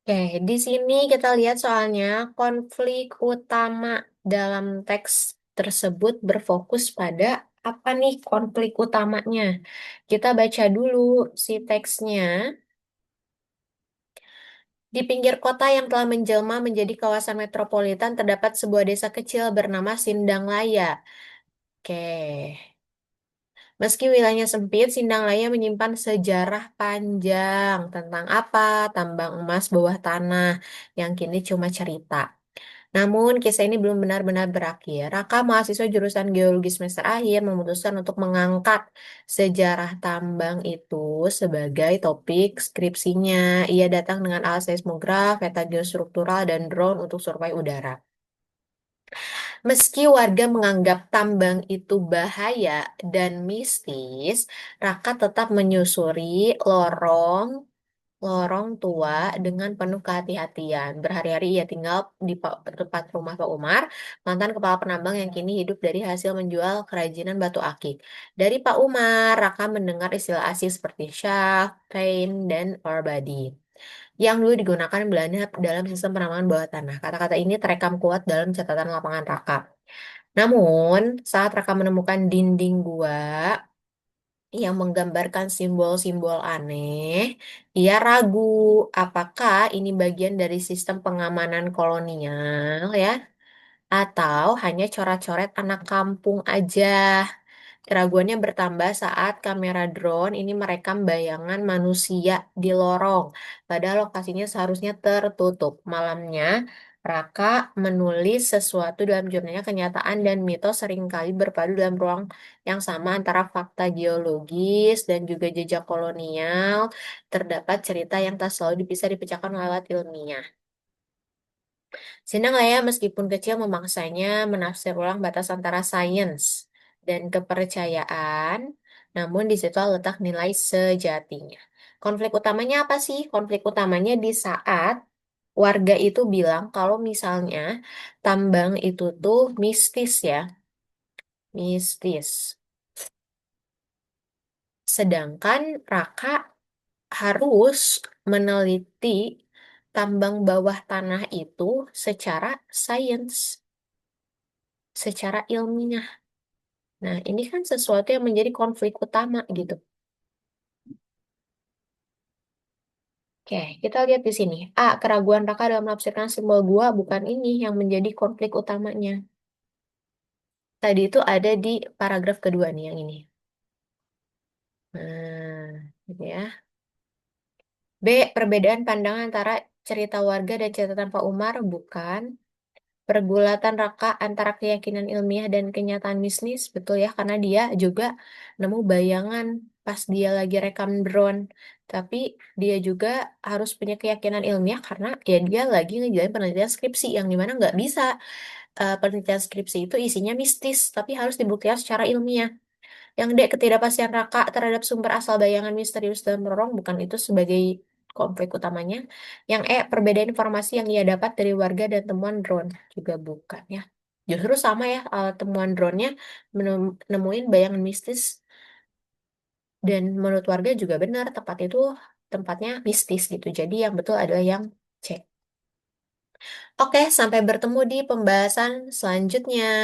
Oke, di sini kita lihat soalnya konflik utama dalam teks tersebut berfokus pada apa nih konflik utamanya. Kita baca dulu si teksnya. Di pinggir kota yang telah menjelma menjadi kawasan metropolitan terdapat sebuah desa kecil bernama Sindanglaya. Oke. Meski wilayahnya sempit, Sindanglaya menyimpan sejarah panjang tentang apa? Tambang emas bawah tanah yang kini cuma cerita. Namun, kisah ini belum benar-benar berakhir. Raka, mahasiswa jurusan geologi semester akhir, memutuskan untuk mengangkat sejarah tambang itu sebagai topik skripsinya. Ia datang dengan alat seismograf, peta geostruktural, dan drone untuk survei udara. Meski warga menganggap tambang itu bahaya dan mistis, Raka tetap menyusuri lorong lorong tua dengan penuh kehati-hatian. Berhari-hari ia tinggal di tempat rumah Pak Umar, mantan kepala penambang yang kini hidup dari hasil menjual kerajinan batu akik. Dari Pak Umar, Raka mendengar istilah asing seperti shaft, vein, dan ore body yang dulu digunakan Belanda dalam sistem penambangan bawah tanah. Kata-kata ini terekam kuat dalam catatan lapangan Raka. Namun, saat Raka menemukan dinding gua yang menggambarkan simbol-simbol aneh, ia ragu apakah ini bagian dari sistem pengamanan kolonial ya, atau hanya coret-coret anak kampung aja. Keraguannya bertambah saat kamera drone ini merekam bayangan manusia di lorong, padahal lokasinya seharusnya tertutup. Malamnya, Raka menulis sesuatu dalam jurnalnya kenyataan dan mitos seringkali berpadu dalam ruang yang sama antara fakta geologis dan juga jejak kolonial. Terdapat cerita yang tak selalu bisa dipecahkan lewat ilmiah. Sindang Laya meskipun kecil memaksanya menafsir ulang batas antara sains dan kepercayaan, namun di situ letak nilai sejatinya. Konflik utamanya apa sih? Konflik utamanya di saat warga itu bilang kalau misalnya tambang itu tuh mistis ya, mistis. Sedangkan Raka harus meneliti tambang bawah tanah itu secara sains, secara ilmiah. Nah, ini kan sesuatu yang menjadi konflik utama gitu. Oke, kita lihat di sini. A, keraguan Raka dalam menafsirkan simbol gua bukan ini yang menjadi konflik utamanya. Tadi itu ada di paragraf kedua nih yang ini. Nah, gitu ya. B, perbedaan pandangan antara cerita warga dan catatan Pak Umar bukan. Pergulatan Raka antara keyakinan ilmiah dan kenyataan bisnis, betul ya, karena dia juga nemu bayangan pas dia lagi rekam drone. Tapi dia juga harus punya keyakinan ilmiah karena ya dia lagi ngejalanin penelitian skripsi yang dimana nggak bisa penelitian skripsi itu isinya mistis, tapi harus dibuktikan secara ilmiah. Yang D, ketidakpastian Raka terhadap sumber asal bayangan misterius dalam lorong bukan itu sebagai konflik utamanya. Yang E, perbedaan informasi yang ia dapat dari warga dan temuan drone juga bukan ya. Justru sama ya, temuan drone-nya nemuin bayangan mistis dan menurut warga juga benar tempat itu tempatnya mistis gitu. Jadi yang betul adalah yang C. Oke, sampai bertemu di pembahasan selanjutnya.